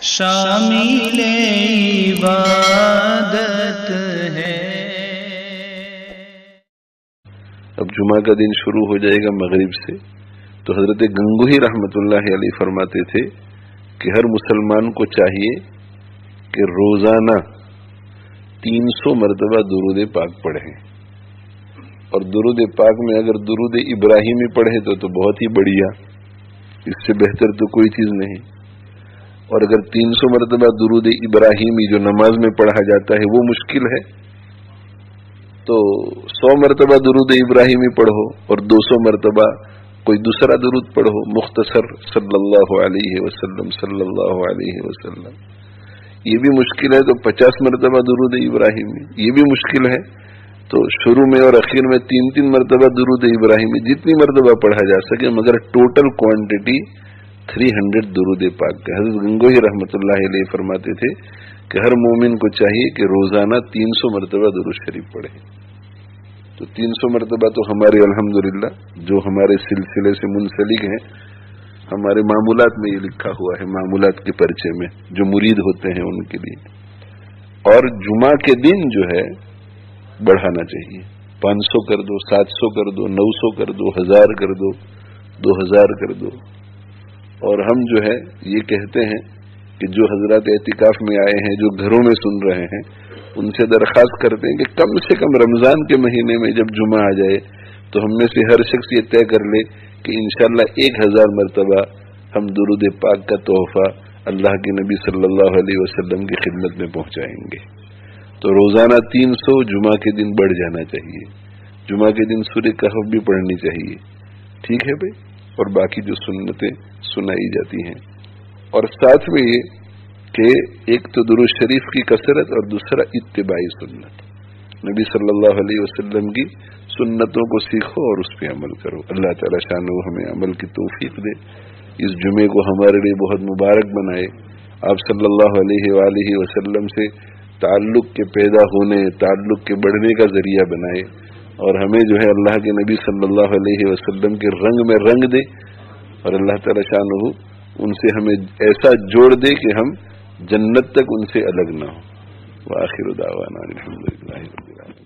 شامل عبادت ہے۔ اب جمعہ کا دن شروع ہو جائے گا مغرب سے، تو حضرت گنگوہی رحمۃ اللہ علیہ فرماتے تھے کہ ہر مسلمان کو چاہیے کہ روزانہ 300 مرتبہ درود پاک پڑھیں، اور درود پاک میں اگر درود ابراہیمی پڑھے تو بہت ہی بڑھیا، اس سے بہتر تو کوئی چیز نہیں۔ اور اگر 300 مرتبہ درود ابراہیمی جو نماز میں پڑھا جاتا ہے وہ مشکل ہے، تو 100 مرتبہ درود ابراہیمی پڑھو اور 200 مرتبہ کوئی دوسرا درود پڑھو مختصر، صلی اللہ علیہ وسلم صلی اللہ علیہ وسلم۔ یہ بھی مشکل ہے تو 50 مرتبہ درود ابراہیمی، یہ بھی مشکل ہے تو شروع میں اور اخیر میں 3 مرتبہ درود ابراہیمی، جتنی مرتبہ پڑھا جا سکے، مگر ٹوٹل کوانٹٹی 300 درود پاک کا۔ حضرت گنگوہی رحمۃ اللہ علیہ فرماتے تھے کہ ہر مومن کو چاہیے کہ روزانہ 300 مرتبہ درود شریف پڑھے۔ تو 300 مرتبہ تو ہمارے الحمدللہ جو ہمارے سلسلے سے منسلک ہیں، ہمارے معمولات میں یہ لکھا ہوا ہے، معمولات کے پرچے میں جو مرید ہوتے ہیں ان کے لیے۔ اور جمعہ کے دن جو ہے بڑھانا چاہیے، 500 کر دو، 700 کر دو، 900 کر دو، 1000 کر دو، 2000 کر دو۔ اور ہم جو ہے یہ کہتے ہیں کہ جو حضرات اعتکاف میں آئے ہیں، جو گھروں میں سن رہے ہیں، ان سے درخواست کرتے ہیں کہ کم سے کم رمضان کے مہینے میں جب جمعہ آ جائے تو ہم میں سے ہر شخص یہ طے کر لے کہ انشاءاللہ 1000 مرتبہ ہم درود پاک کا تحفہ اللہ کے نبی صلی اللہ علیہ وسلم کی خدمت میں پہنچائیں گے۔ تو روزانہ 300، جمعہ کے دن بڑھ جانا چاہیے، جمعہ کے دن سورہ کہف بھی پڑھنی چاہیے، ٹھیک ہے بھائی؟ اور باقی جو سنتیں سنائی جاتی ہیں، اور ساتھ میں یہ کہ ایک تو درود شریف کی کثرت اور دوسرا اتباعی سنت، نبی صلی اللہ علیہ وسلم کی سنتوں کو سیکھو اور اس پہ عمل کرو۔ اللہ تعالی شان ہمیں عمل کی توفیق دے، اس جمعے کو ہمارے لیے بہت مبارک بنائے، آپ صلی اللہ علیہ وآلہ وسلم سے تعلق کے پیدا ہونے، تعلق کے بڑھنے کا ذریعہ بنائے، اور ہمیں جو ہے اللہ کے نبی صلی اللہ علیہ وسلم کے رنگ میں رنگ دے، اور اللہ تعالی شانہ ان سے ہمیں ایسا جوڑ دے کہ ہم جنت تک ان سے الگ نہ ہو۔ وآخر دعوانا الحمدللہ رب العالمین۔